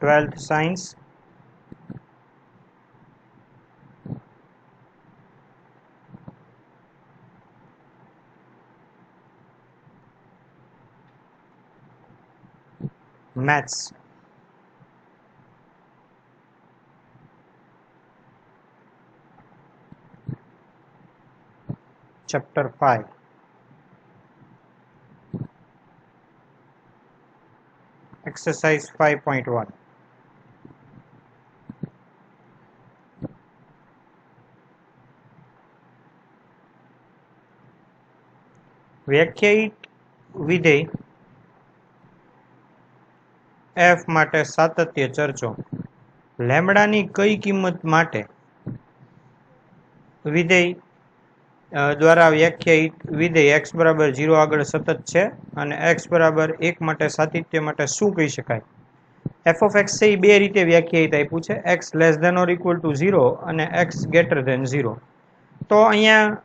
12th Science. Maths. Chapter 5. Exercise 5.1. વ્યાખ્યાયિત વિધેય f માટે સાતત્ય ચર્ચો. લેમ્બડાની કઈ કિંમત માટે વિધેય દ્વારા વ્યાખ્યાયિત વિધેય x બરાબર 0 આગળ સતત છે અને x બરાબર 1 માટે સાતત્ય માટે શું કહી શકાય? f of x છે એ બે રીતે વ્યાખ્યાયિત આપ્યું છે, x less than or equal to 0 અને x ગ્રેટર ધેન 0. તો અહીંયા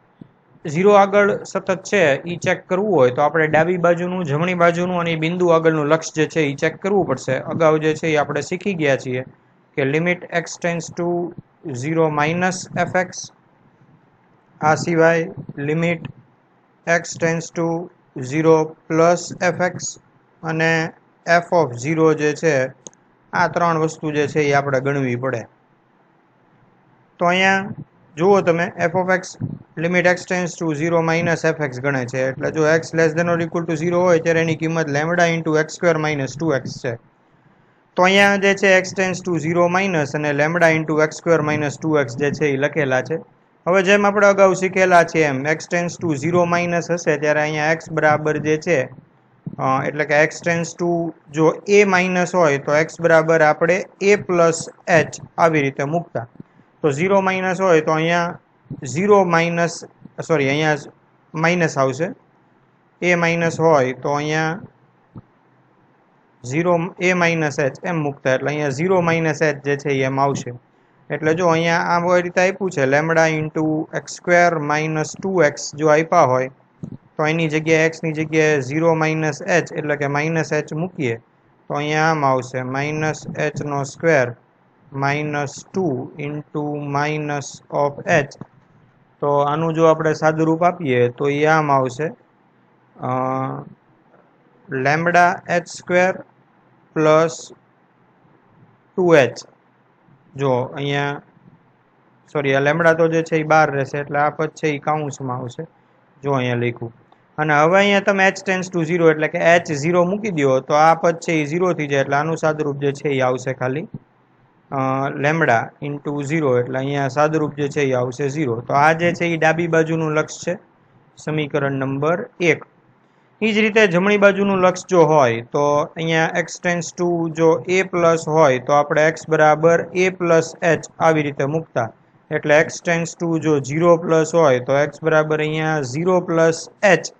0 આગળ સતત છે એ ચેક કરવું હોય તો આપણે ડાબી બાજુનું, જમણી બાજુનું અને બિંદુ આગળનું લક્ષ જે છે એ ચેક કરવું પડશે. અગાઉ જે છે એ આપણે શીખી ગયા છીએ કે limit x tends to 0 minus fx, આ સિવાય limit x tends to 0 plus fx અને f ઓફ 0 જે છે, આ ત્રણ વસ્તુ જે છે એ આપણે ગણવી પડે. તો અહીંયા જુઓ તમે, f of x limit x tends to 0 minus fx ગણે છે, એટલે જો x less than or equal to 0 હોય ત્યારે એની કિંમત lambda into x square minus 2x છે. તો અહીંયા જે છે x ટેન્સ ટુ 0 માઇનસ અને lambda into x square minus 2x જે છે એ લખેલા છે. હવે જેમ આપણે અગાઉ શીખેલા છે એમ x ટેન્સ ટુ 0 માઇનસ હશે ત્યારે અહીંયા x બરાબર જે છે એટલે કે x ટેન્સ ટુ જો a માઇનસ હોય તો x બરાબર આપણે a પ્લસ h આવી રીતે મૂકતા. તો 0 માઇનસ હોય તો અહીંયા 0 માઇનસ સોરી અહીંયા માઇનસ આવશે, a માઇનસ હોય તો અહીંયા 0 a માઇનસ h એમ મૂકતા, એટલે અહીંયા 0 માઇનસ h જે છે એમ આવશે. એટલે જો અહીંયા આ રીતે આપ્યું છે lambda into x square minus 2x જો આપ્યા હોય તો એની જગ્યાએ x ની જગ્યાએ 0 માઇનસ h એટલે કે માઇનસ h મૂકીએ તો અહીંયા આમ આવશે માઇનસ h નો square minus 2 into minus of h. તો આનું જો આપણે સાદુરૂપ આપીએ તો એ આમ આવશે lambda h square plus 2h. જો અહીંયા સોરી આ લેમ્બડા તો જે છે એ બહાર રહેશે એટલે આ પદ છે એ કાઉન્સમાં આવશે, જો અહીંયા લખ્યું. અને હવે અહીંયા તમે h ટેન્સ ટુ 0 એટલે કે h 0 મૂકી દો તો આ પદ છે એ 0 થઈ જાય, એટલે આનું સાદુરૂપ જે છે એ આવશે ખાલી લેમ્બડા ઇન્ટુ 0, એટલે અહીંયા સાદુરૂપ જે છે એ આવશે 0. તો આ જે છે એ ડાબી બાજુનું લક્ષ છે, સમીકરણ નંબર 1. એ જ રીતે જમણી બાજુનું લક્ષ જો હોય તો અહીંયા x ટેન્સ ટુ જો a પ્લસ હોય તો આપણે x બરાબર a પ્લસ h આવી રીતે મૂકતા, એટલે x ટેન્સ ટુ જો 0 પ્લસ હોય તો x બરાબર અહીંયા 0 પ્લસ h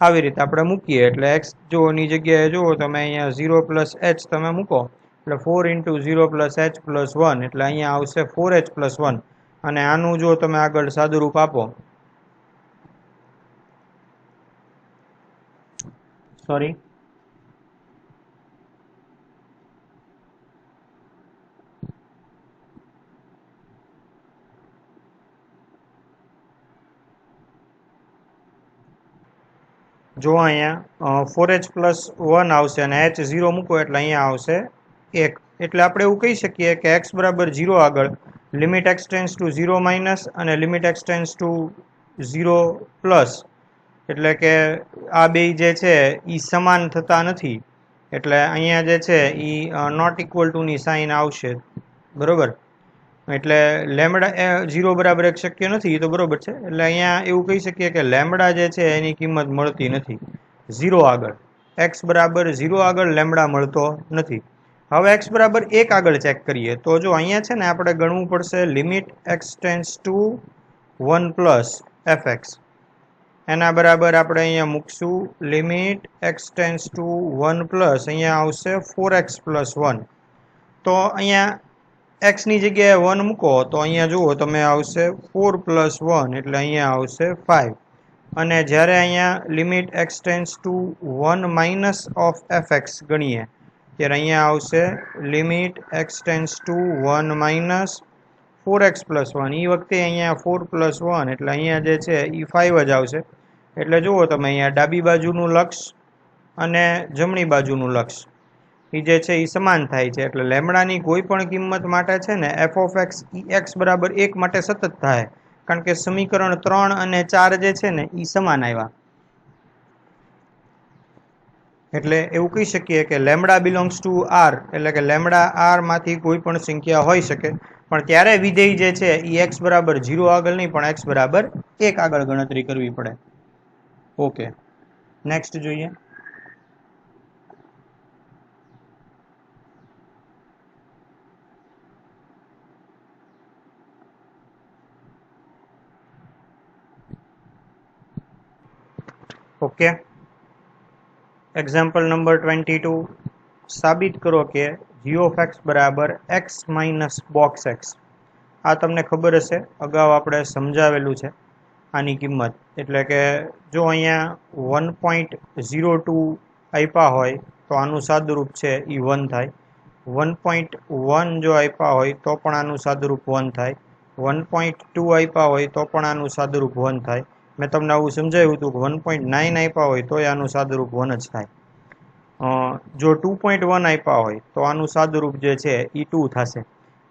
આવી રીતે આપણે મૂકીએ, એટલે x જો ની જગ્યાએ જુઓ તમે અહીંયા 0 પ્લસ h તમે મૂકો એટલે 4 ઇન્ટુ 0 પ્લસ h પ્લસ 1 એટલે અહીંયા આવશે 4h પ્લસ 1. અને આનું જો તમે આગળ સાદુરૂપ આપો સોરી જો અહીંયા 4h પ્લસ 1 આવશે અને h 0 મૂકો એટલે અહીંયા આવશે 1. એટલે આપણે એવું કહી શકીએ કે x બરાબર 0 આગળ limit x tends to 0 minus અને limit x tends to 0 plus, એટલે કે આ બે જે છે એ સમાન થતા નથી, એટલે અહીંયા જે છે એ નોટ ઇક્વલ ટુની સાઇન આવશે, બરોબર. એટલે લેમ્બડા 0 બરાબર એક શક્ય નથી, એ તો બરોબર છે. એટલે અહીંયા એવું કહી શકીએ કે લેમ્બડા જે છે એની કિંમત મળતી નથી 0 આગળ, x બરાબર 0 આગળ લેમ્બડા મળતો નથી. હવે x બરાબર 1 આગળ ચેક કરીએ તો જો અહીંયા છે ને આપણે ગણવું પડશે limit x tends to 1 plus fx, એના બરાબર આપણે અહીંયા મૂકશું limit x tends to 1 plus અહીંયા આવશે 4x પ્લસ 1. તો અહીંયા x ની જગ્યાએ 1 મૂકો તો અહીંયા જુઓ તમે આવશે 4 પ્લસ 1 એટલે અહીંયા આવશે 5. અને જ્યારે અહીંયા limit x tends to 1 minus of fx ગણીએ ત્યારે અહીંયા આવશે limit x tends to 1 minus 4x plus 1. એ વખતે અહીંયા 4 પ્લસ 1 એટલે અહીંયા જે છે એ 5 જ આવશે. એટલે જુઓ તમે અહીંયા ડાબી બાજુનું લક્ષ અને જમણી બાજુનું લક્ષ એ જે છે એ સમાન થાય છે. એટલે લેમડાની કોઈ પણ કિંમત માટે છે ને એફ ઓફ એક્સ એક્સ બરાબર 1 માટે સતત થાય, કારણ કે સમીકરણ 3 અને 4 જે છે ને એ સમાન આવ્યા. એટલે એવું કહી શકીએ કે લેમડા બિલોંગ્સ ટુ આર, એટલે કે લેમડા આર માંથી કોઈ પણ સંખ્યા હોઈ શકે, પણ ત્યારે વિધેય જે છે એ એક્સ બરાબર 0 આગળ નહીં પણ એક્સ બરાબર 1 આગળ ગણતરી કરવી પડે. ઓકે, નેક્સ્ટ જોઈએ. Okay, example number 22. સાબિત કરો કે g ઓફ x બરાબર x માઇનસ બોક્સ એક્સ. આ તમને ખબર હશે, અગાઉ આપણે સમજાવેલું છે આની કિંમત. એટલે કે જો અહીંયા 1.02 આપ્યા હોય તો આનું સાદુરૂપ છે એ 1 થાય. 1.1 જો આપ્યા હોય તો પણ આનું સાદુરૂપ 1 થાય. 1.2 આપ્યા હોય તો પણ આનું સાદુરૂપ 1 થાય. મેં તમને આવું સમજાવ્યું હતું કે 1.9 આપ્યા હોય તો આનું સાદુરૂપ 1 જ થાય. જો 2.1 આપ્યા હોય તો આનું સાદુરૂપ જે છે એ 2 થશે.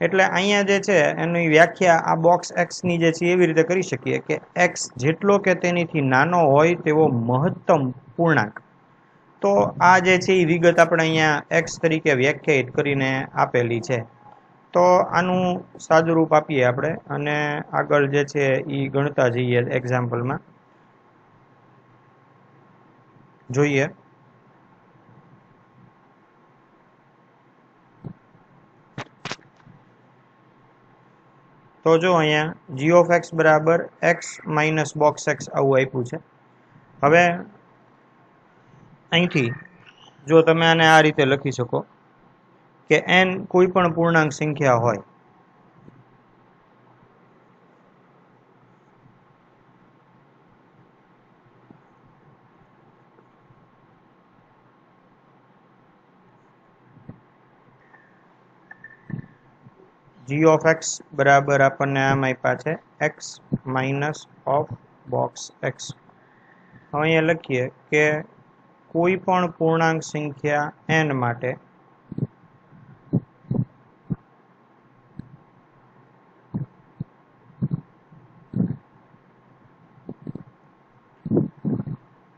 એટલે અહીંયા જે છે એની વ્યાખ્યા આ બોક્સ એક્સની જે છે એવી રીતે કરી શકીએ કે એક્સ જેટલો કે તેનીથી નાનો હોય તેવો મહત્તમ પૂર્ણાંક. તો આ જે છે એ વિગત આપણે અહીંયા એક્સ તરીકે વ્યાખ્યાયિત કરીને આપેલી છે. તો આનું સાદુરૂપ આપીએ આપણે અને આગળ જે છે એ ગણતા જઈએ એક્ઝામ્પલમાં. જોઈએ. તો જો અહીંયા g ઓફ x બરાબર x માઇનસ બોક્સ એક્સ આવું આપ્યું છે. હવે અહીંથી જો તમે આને આ રીતે લખી શકો કે n કોઈ પણ પૂર્ણાંક સંખ્યા હોય g ઓફ x બરાબર આપણને આમ આપ્યા છે x minus of box x. હવે અહીંયા લખીએ કે કોઈ પણ પૂર્ણાંક સંખ્યા n માટે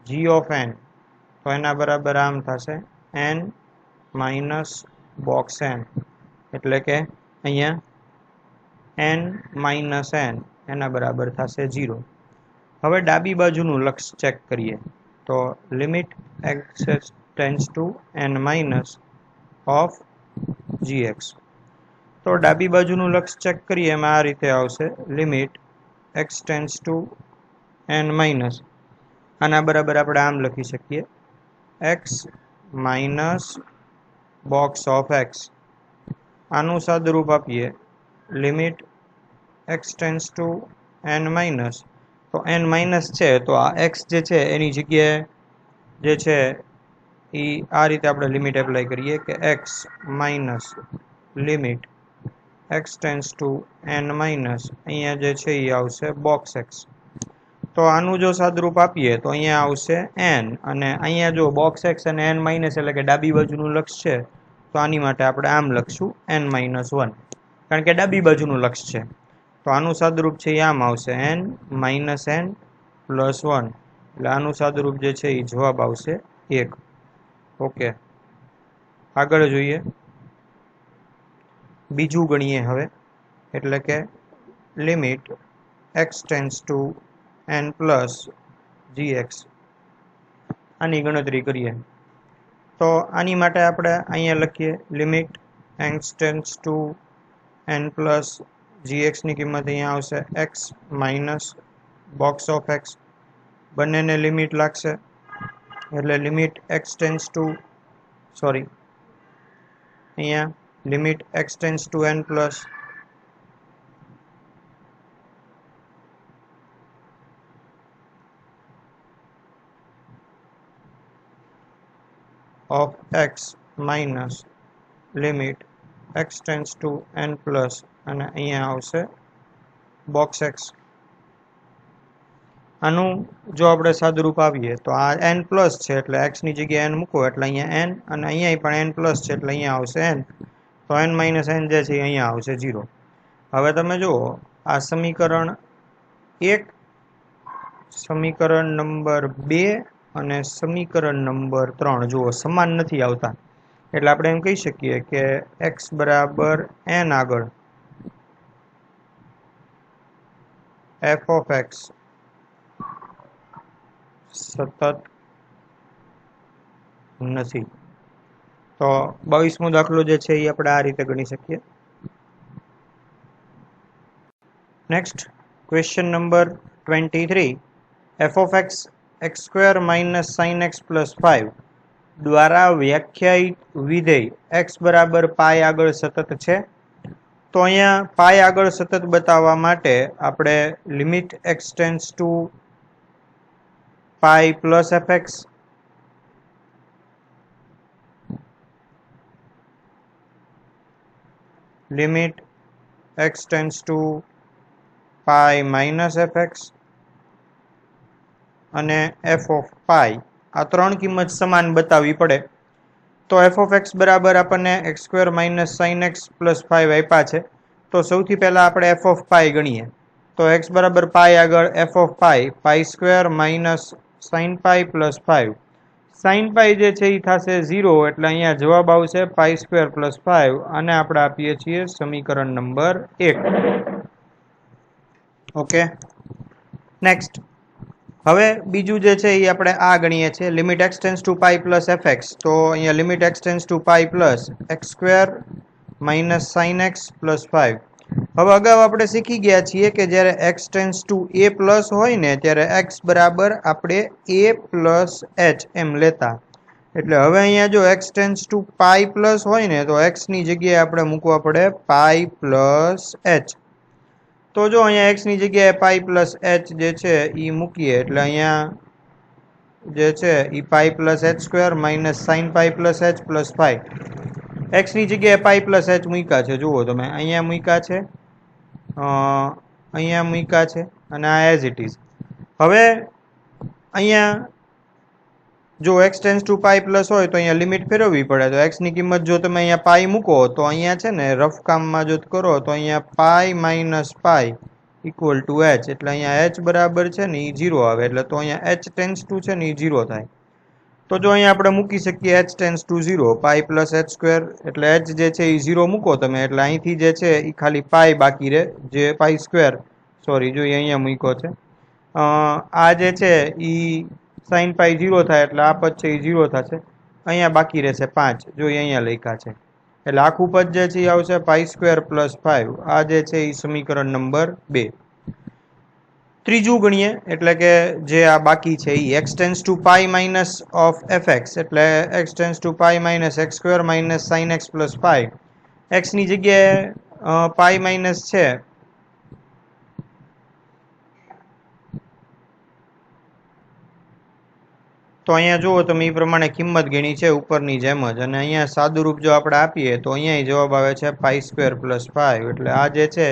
g ઓફ n, તો એના બરાબર આમ થશે n માઇનસ બોક્સ n, એટલે કે અહીંયા n માઇનસ n એના બરાબર થશે 0. હવે ડાબી બાજુનું લક્ષ ચેક કરીએ તો limit x tends two n minus of gx. તો ડાબી બાજુનું લક્ષ ચેક કરીએ એમાં આ રીતે આવશે limit x tends two n minus, આના બરાબર આપણે આમ લખી શકીએ x minus box of x. આનું સાદુરૂપ આપીએ limit x tends two n minus. તો n માઇનસ છે તો આ x જે છે એની જગ્યાએ જે છે એ આ રીતે આપણે લિમિટ એપ્લાય કરીએ કે x minus limit x tends two n minus, અહીંયા જે છે એ આવશે બોક્સ x. તો આનું જો સાદુરૂપ આપીએ તો અહીંયા આવશે n, અને અહીંયા જો બોક્સ x અને n માઇનસ એટલે કે ડાબી બાજુનું લક્ષ છે તો આની માટે આપણે આમ લખશું n માઇનસ 1, કારણ કે ડાબી બાજુનું લક્ષ છે. તો આનું સાદુરૂપ છે એ આમ આવશે n માઇનસ n પ્લસ 1, એટલે આનું સાદુરૂપ જે છે એ જવાબ આવશે 1. ઓકે, આગળ જોઈએ. બીજું ગણીએ હવે, એટલે કે limit x tends two n plus gx. આની ગણતરી કરીએ તો આની માટે આપણે અહીંયા લખીએ limit x tends two n plus gx ની કિંમત અહીંયા આવશે x minus box of x. બંનેને લિમિટ લાગશે એટલે લિમિટ x ટેન્સ ટુ અહીંયા limit x tends two n plus of x minus limit x tends two n plus અને અહીંયા આવશે બોક્સ x. આનું જો આપણે સાદુરૂપ આવીએ તો આ n પ્લસ છે એટલે x ની જગ્યાએ n મૂકો એટલે અહીંયા n, અને અહીંયા પણ n પ્લસ છે એટલે અહીંયા આવશે n. તો n માઇનસ n જે છે અહીંયા આવશે 0. હવે તમે જુઓ આ સમીકરણ 1, સમીકરણ નંબર 2 અને સમીકરણ નંબર 3 જુઓ સમાન નથી આવતા, એટલે આપણે એમ કહી શકીએ કે x બરાબર n આગળ f ઓફ x સતત નથી. તો 22મો દાખલો જે છે એ આપણે આ રીતે ગણી શકીએ. Next question number 23, f of x x square minus sine x plus 5 દ્વારા વ્યાખ્યાયિત વિધેય x બરાબર પાઈ આગળ સતત છે. તો અહીંયા પાઈ આગળ સતત બતાવવા માટે આપણે limit x tends to pi plus fx limit x tends to pi minus fx અને f ઓફ પાઈ આ ત્રણ કિંમત સમાન બતાવવી પડે. તો f ઓફ x બરાબર આપણને x square minus sine x plus 5 આપ્યા છે. તો સૌથી પહેલાં આપણે f ઓફ પાઈ ગણીએ. તો x બરાબર પાઈ આગળ f of pi pi square minus sine pi plus 5. Sign પાઈ જે છે એ થશે 0 એટલે અહીંયા જવાબ આવશે પાઈ સ્ક્વેર પ્લસ 5, અને આપણે આપીએ છીએ સમીકરણ નંબર 1. ઓકે, નેક્સ્ટ હવે બીજું જે છે એ આપણે આ ગણીએ છીએ limit x tends to pi plus fx. તો અહીંયા limit x tends to pi plus x square minus sine x plus 5. હવે અગાઉ આપણે શીખી ગયા છીએ કે જ્યારે x tends two a plus હોય ને ત્યારે x બરાબર આપણે a પ્લસ h એમ લેતા. એટલે હવે અહીંયા જો x tends to pi plus હોય ને તો x ની જગ્યાએ આપણે મૂકવા પડે પાઈ પ્લસ h. તો જો અહીંયા x ની જગ્યાએ પાઈ પ્લસ h જે છે એ મૂકીએ એટલે અહીંયા જે છે એ pi plus h square minus sine pi plus h plus 5. x ની જગ્યાએ પાઈ પ્લસ h મૂક્યા છે, જુઓ તમે અહીંયા મૂક્યા છે, અહીંયા મૂક્યા છે, અને આ એઝ ઇટ ઇઝ. હવે અહીંયા જો x tends to pi plus હોય તો અહીંયા લિમિટ ફેરવવી પડે. તો x ની કિંમત જો તમે અહીંયા પાઈ મૂકો તો અહીંયા છે ને રફ કામમાં જો કરો તો અહીંયા pi minus pi equal to h, એટલે અહીંયા h બરાબર છે ને એ 0 આવે. એટલે તો અહીંયા h ટેન્ડ્સ ટુ છે ને એ 0 થાય. તો જો અહીંયા આપણે મૂકી શકીએ h tends to 0 pi plus h square, એટલે h જે છે એ 0 મૂકો તમે એટલે અહીંથી જે છે એ ખાલી પાઈ બાકી રહે, જે પાઈ સ્ક્વેર સોરી જો અહીંયા મૂક્યો છે. આ જે છે એ સાઇન પાઈ 0 થાય એટલે આ પદ છે એ 0 થશે. અહીંયા બાકી રહેશે 5, જો અહીંયા લખ્યા છે. એટલે આખું પદ જે છે એ આવશે પાઈ સ્ક્વેર પ્લસ 5. આ જે છે એ સમીકરણ નંબર 2. ત્રીજું ગણીએ એટલે કે જે આ બાકી છે એ x tends to pi minus of fx, એટલે x tends to pi minus x square minus sine x plus 5. x ની જગ્યાએ પાઈ માઇનસ છે તો અહીંયા જુઓ તમે એ પ્રમાણે કિંમત ગણી છે ઉપરની જેમ જ, અને અહીંયા સાદુરૂપ જો આપણે આપીએ તો અહીંયા જવાબ આવે છે પાઈ સ્ક્વેર પ્લસ 5. એટલે આ જે છે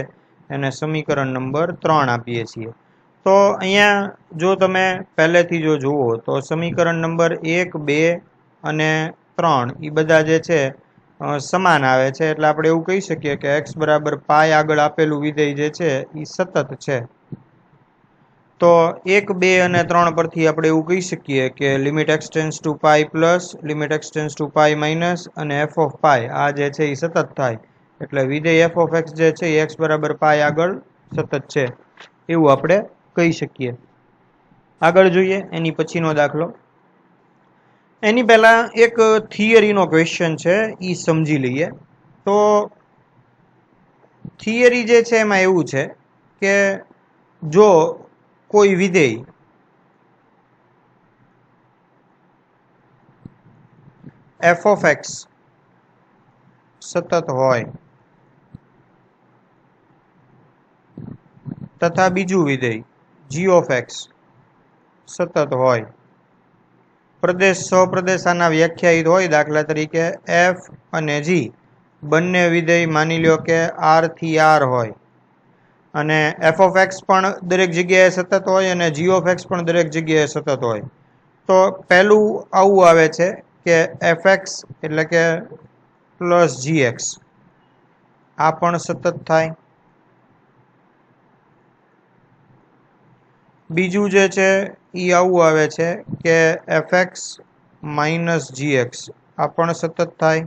એને સમીકરણ નંબર 3 આપીએ છીએ. તો અહીંયા જો તમે પહેલેથી જો જુઓ તો સમીકરણ નંબર 1, 2 અને 3 એ બધા જે છે સમાન આવે છે. એટલે આપણે એવું કહી શકીએ કે x બરાબર પાઈ આગળ આપેલું વિધેય જે છે એ સતત છે. તો 1, 2 અને 3 પરથી આપણે એવું કહી શકીએ કે limit x tends to pi plus limit x tends to pi minus અને f ઓફ પાઈ આ જે છે એ સતત થાય. એટલે વિધેય f ઓફ x જે છે એ x બરાબર પાઈ આગળ સતત છે એવું આપણે કહી શકીએ. આગળ જોઈએ એની પછીનો દાખલો. એની પહેલા એક થિયરીનો ક્વેશ્ચન છે એ સમજી લઈએ. તો થિયરી જે છે એમાં એવું છે કે જો કોઈ વિધેય f ઓફ x સતત હોય તથા બીજું વિધેય g ઓફ x સતત હોય પ્રદેશ સહપ્રદેશ આના વ્યાખ્યાયિત હોય, દાખલા તરીકે એફ અને જી બંને વિધેય માની લ્યો કે આર થી આર હોય, અને એફ ઓફ એક્સ પણ દરેક જગ્યાએ સતત હોય અને જી ઓફ એક્સ પણ દરેક જગ્યાએ સતત હોય. તો પહેલું આવું આવે છે કે એફ એક્સ એટલે કે પ્લસ જી એક્સ આ પણ સતત થાય. બીજું જે છે એ આવું આવે છે કે f x minus g x આ પણ સતત થાય.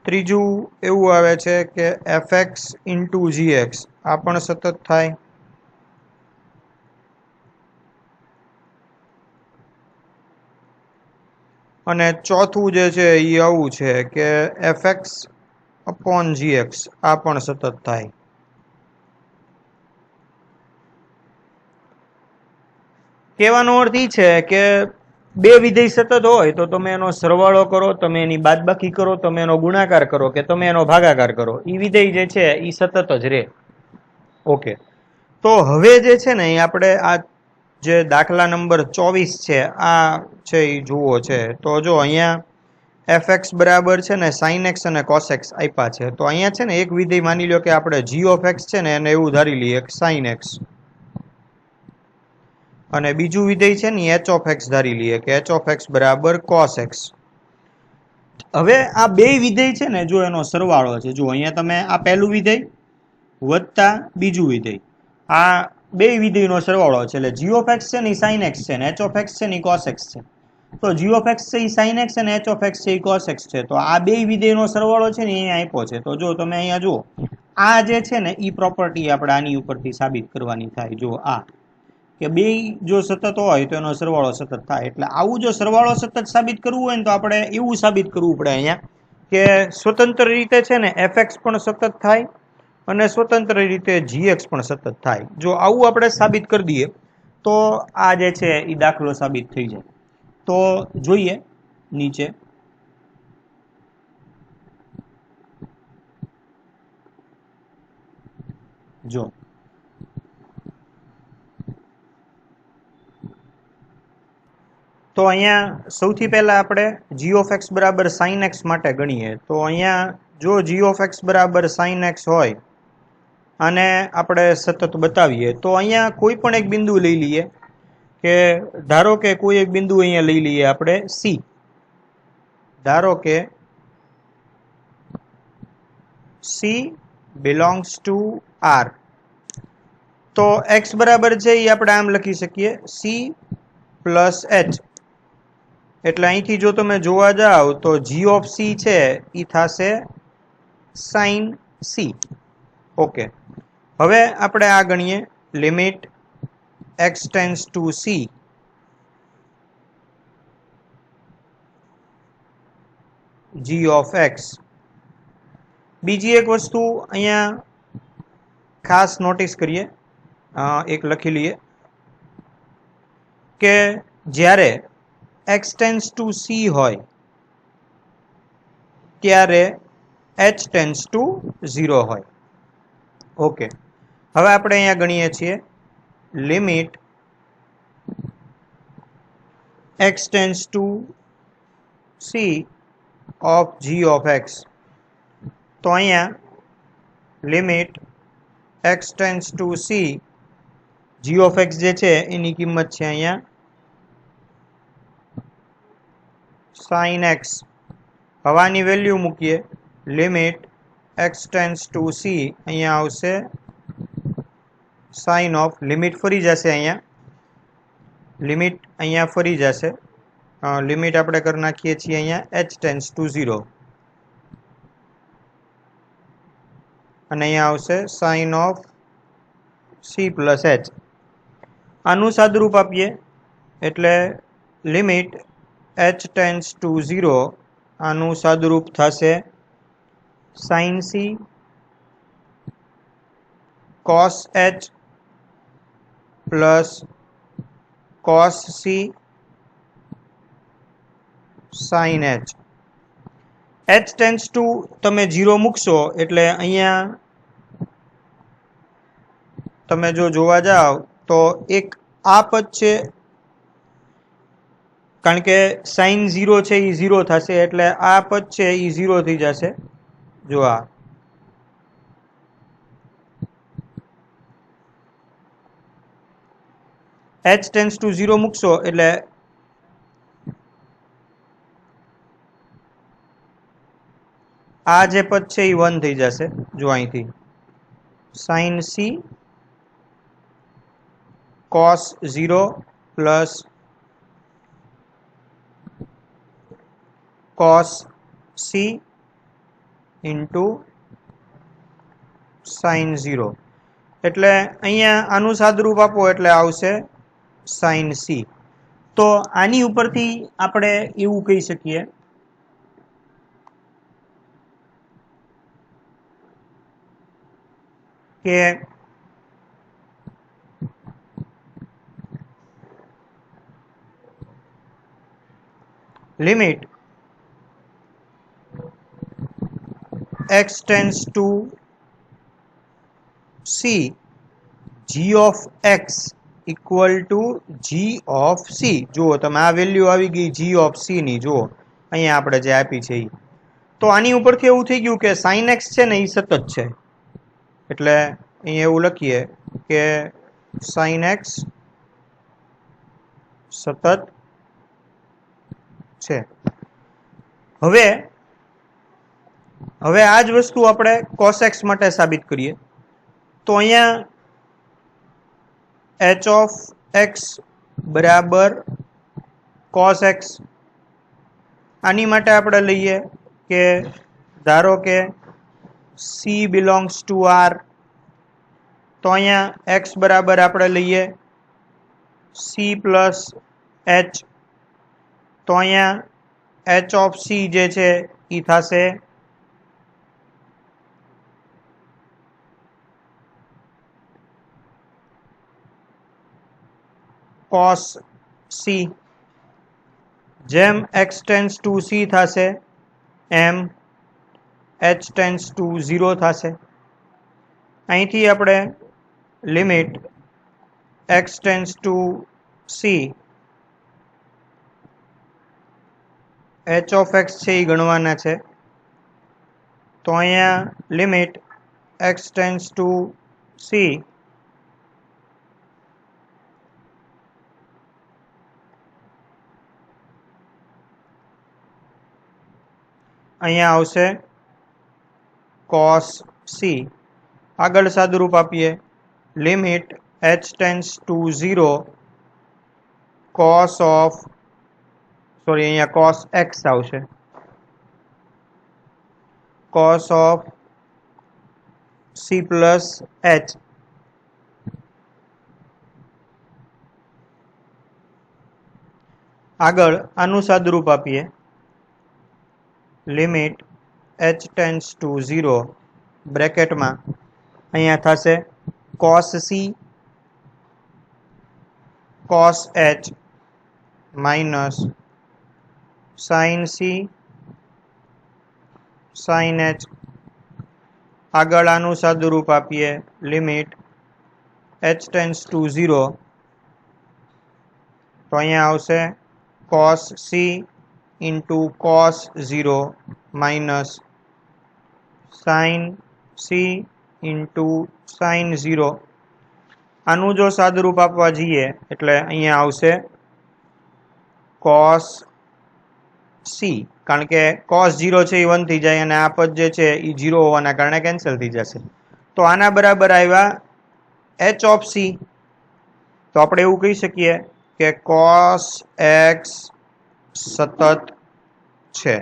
ત્રીજું એવું આવે છે કે f x into g x આ પણ સતત થાય. અને ચોથું જે છે એ આવું છે કે f x upon g x આ પણ સતત થાય. કહેવાનો અર્થ એ છે કે બે વિધેય સતત હોય તો તમે એનો સરવાળો કરો, તમે એની બાદબાકી કરો, તમે એનો ગુણાકાર કરો કે તમે એનો ભાગાકાર કરો, એ વિધેય જે છે એ સતત જ રહે. ઓકે, તો હવે જે છે ને એ આપણે આ જે દાખલા નંબર 24 છે આ છે એ જુઓ છે. તો જો અહીંયા એફ એક્સ બરાબર છે ને સાઇન એક્સ અને કોસ એક્સ આપ્યા છે. તો અહીંયા છે ને એક વિધેય માની લો કે આપણે જી ઓફ એક્સ છે ને એને એવું ધારી લઈએ કે સાઇન એક્સ, અને બીજું વિધેય છે ને એચ ઓફ એક્સ ધારી લઈએ કે એચ ઓફ એક્સ બરાબર કોસ એક્સ. હવે આ બે વિધેય છે ને જો એનો સરવાળો છે, જો અહીંયા તમે આ પહેલું વિધેય વત્તા બીજું વિધેય, આ બે વિધેયનો સરવાળો છે. એટલે જી ઓફ એક્સ છે ને એ સાઇન એક્સ છે ને એચ ઓફ એક્સ છે ને એ કોસ એક્સ છે. તો જી ઓફ એક્સ છે એ સાઇન એક્સ અને એચ ઓફ એક્સ છે એ કોસ એક્સ છે. તો આ બે વિધેયનો સરવાળો છે ને અહીંયા આપ્યો છે. તો જો તમે અહીંયા જુઓ, આ જે છે ને એ પ્રોપર્ટી આપણે આની ઉપરથી સાબિત કરવાની થાય. જો આ કે બે જો સતત હોય તો એનો સરવાળો સતત થાય. એટલે આવું જો સરવાળો સતત સાબિત કરવું હોય ને તો આપણે એવું સાબિત કરવું પડે અહીંયા કે સ્વતંત્ર રીતે છે ને એફ એક્સ પણ સતત થાય અને સ્વતંત્ર રીતે જી એક્સ પણ સતત થાય. જો આવું આપણે સાબિત કરી દઈએ તો આ જે છે એ દાખલો સાબિત થઈ જાય. તો જોઈએ નીચે, જો તો અહીંયા સૌથી પહેલા આપણે જી ઓફ એક્સ બરાબર સાઇન એક્સ માટે ગણીએ. તો અહીંયા જો જી ઓફ એક્સ બરાબર સાઇન એક્સ હોય અને આપણે સતત બતાવીએ તો અહીંયા કોઈ પણ એક બિંદુ લઈ લઈએ, કે ધારો કે કોઈ એક બિંદુ અહીંયા લઈ લઈએ આપણે સી. ધારો કે સી બિલોંગ્સ ટુ આર. તો એક્સ બરાબર છે એ આપણે આમ લખી શકીએ સી પ્લસ એચ. એટલે અહીંથી જો તમે જોવા જાઓ તો જી ઓફ સી છે એ થશે સાઇન સી. ઓકે, હવે આપણે આ ગણીએ limit x tends to c g of x. બીજી એક વસ્તુ અહીંયા ખાસ નોટિસ કરીએ, એક લખી લઈએ કે જ્યારે એક્સ ટેન્સ ટુ સી હોય ત્યારે એચ ટેન્સ ટુ 0 હોય. ઓકે, હવે આપણે અહીંયા ગણીએ છીએ limit x tends to c of g of x. તો અહીંયા limit x tends to c g of x જે છે એની કિંમત છે અહીંયા સાઇન એક્સ. હવાની વેલ્યુ મૂકીએ limit x tends to c, અહીંયા આવશે સાઇન ઓફ, લિમિટ ફરી જશે, અહીંયા લિમિટ અહીંયા ફરી જશે, લિમિટ આપણે કરી નાખીએ છીએ અહીંયા એચ ટેન્સ ટુ 0 અને અહીંયા આવશે sine of c plus h. આનું સાદુરૂપ આપીએ એટલે લિમિટ એચ ટેન્સ ટુ 0, આનું સાદુરૂપ થશે sine c cos h plus cos c sine h. H tends to તમે 0 મૂકશો એટલે અહીંયા તમે જો જોવા જાઓ તો એક આ પદ છે, કારણ કે સાઇન 0 છે એ 0 થશે, એટલે આ પદ છે એ 0 થઈ જશે. જો આ h ટેન્સ ટુ 0 મૂકશો એટલે આ જે પદ છે એ 1 થઈ જશે. જો અહીંથી sine c cos 0 plus cos c into sine 0. એટલે અહીંયા આનું સાદુરૂપ આપો એટલે આવશે સાઇન c. તો આની ઉપરથી આપણે એવું કહી શકીએ કે limit x tends two c g of x equal to g of c. જુઓ તમે આ વેલ્યુ આવી ગઈ g ઓફ c ની. જુઓ અહીંયા આપણે જે આપી છે એ. તો આની ઉપરથી એવું થઈ ગયું કે સાઇન x છે ને એ સતત છે, એટલે અહીંયા એવું લખીએ કે સાઇન x સતત છે. હવે આ જ વસ્તુ આપણે cos x માટે સાબિત કરીએ. તો અહીંયા h ઓફ x બરાબર cos x. આની માટે આપણે લઈએ કે ધારો કે c બિલોંગ્સ ટુ r. તો અહીંયા x બરાબર આપણે લઈએ c પ્લસ h. તો અહીંયા h ઓફ c જે છે એ થશે cos c. જેમ x ટેન્સ ટુ c થશે એમ h ટેન્સ ટુ 0 થશે. અહીંથી આપણે limit x tends two c h of x છે એ ગણવાના છે. તો અહીંયા limit x tends two c અહીંયા આવશે cos c. આગળ સાદુરૂપ આપીએ limit h tense to 0 cos of અહીંયા cos x આવશે, cos of c plus h. આગળ આનું સાદુરૂપ આપીએ લિમિટ h ટેન્સ ટુ 0 બ્રેકેટમાં અહીંયા થશે cos c cos h minus sin c sin h. આગળ આનું સાદુરૂપ આપીએ લિમિટ h ટેન્સ ટુ 0. તો અહીંયા આવશે cos c into cos 0 minus sin c into sin 0. આનું જો સાદુરૂપ આપવા જઈએ એટલે અહીંયા આવશે cos c, કારણ કે cos 0 છે એ 1 થઈ જાય અને આ પદ જે છે એ 0 હોવાના કારણે કેન્સલ થઈ જશે. તો આના બરાબર આવ્યા h ઓફ c. તો આપણે એવું કહી શકીએ કે cos x સતત છે.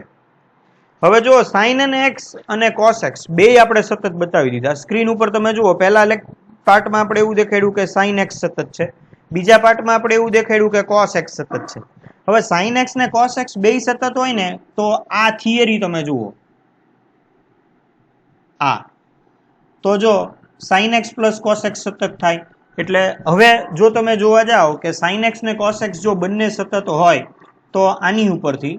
હવે જો sin અને x અને cos x બે આપણે સતત બતાવી દીધા. સ્ક્રીન ઉપર તમે જુઓ, પહેલા પાર્ટમાં આપણે એવું દેખાડ્યું કે sin x સતત છે, બીજા પાર્ટમાં આપણે એવું દેખાડ્યું કે cos x સતત છે. હવે sin x ને cos x બે સતત હોય ને તો આ થિયરી તમે જુઓ, આ તો જો sin x plus cos x સતત થાય. એટલે હવે જો તમે જોવા જાઓ કે sin x ને cos x જો બંને સતત હોય તો આની ઉપરથી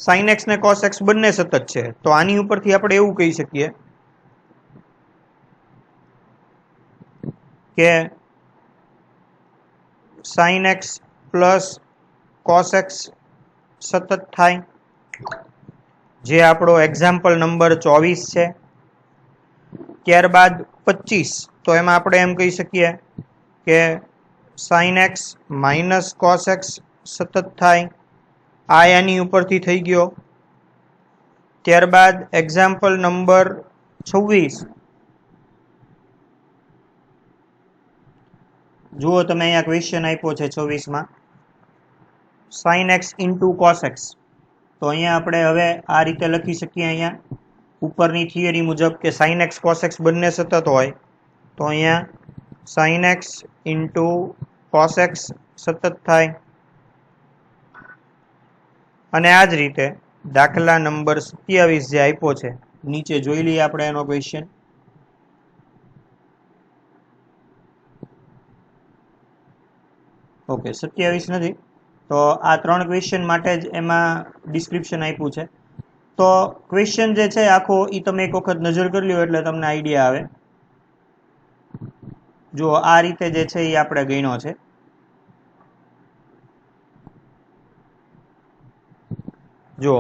sin x ને cos x બંને સતત છે, તો આની ઉપરથી આપણે એવું કહી શકીએ કે sin x plus cos x સતત થાય, જે આપણો એક્ઝામ્પલ નંબર 24 છે. ત્યારબાદ 25, તો એમાં આપણે એમ કહી શકીએ કે sin x minus cos x સતત થાય. આ એની ઉપરથી થઈ ગયો. ત્યારબાદ એક્ઝામ્પલ નંબર 26, જુઓ તમે અહીંયા ક્વેશ્ચન આપ્યો છે 26માં sin x into cos x. તો અહીંયા આપણે હવે આ રીતે લખી શકીએ. અહીંયા ઉપરની થિયરી મુજબ કે sin x cos x બંને સતત હોય તો અહીંયા sin x into cos x સતત થાય. અને આ જ રીતે દાખલા નંબર 27 જે આપ્યો છે, નીચે જોઈ લઈએ આપણે એનો ક્વેશ્ચન. ઓકે, 27 નથી, તો આ 3 ક્વેશ્ચન માટે જ એમાં ડિસ્ક્રિપ્શન આપ્યું છે. તો ક્વેશ્ચન જે છે આખો એ તમે એક વખત નજર કરી લ્યો એટલે તમને આઈડિયા આવે. જો આ રીતે જે છે એ આપણે ગણ્યો છે. જો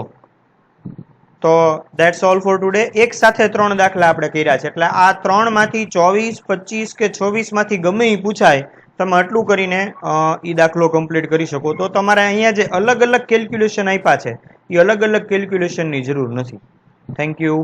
તો ધેટ્સ ઓલ ફોર ટુડે. એક સાથે 3 દાખલા આપણે કર્યા છે, એટલે આ 3 માંથી 24, 25 કે 26 માંથી ગમે એ પૂછાય, તમે આટલું કરીને એ દાખલો કમ્પ્લીટ કરી શકો. તો તમારે અહીંયા જે અલગ અલગ કેલ્ક્યુલેશન આપ્યા છે એ અલગ અલગ કેલ્ક્યુલેશનની જરૂર નથી. Thank you.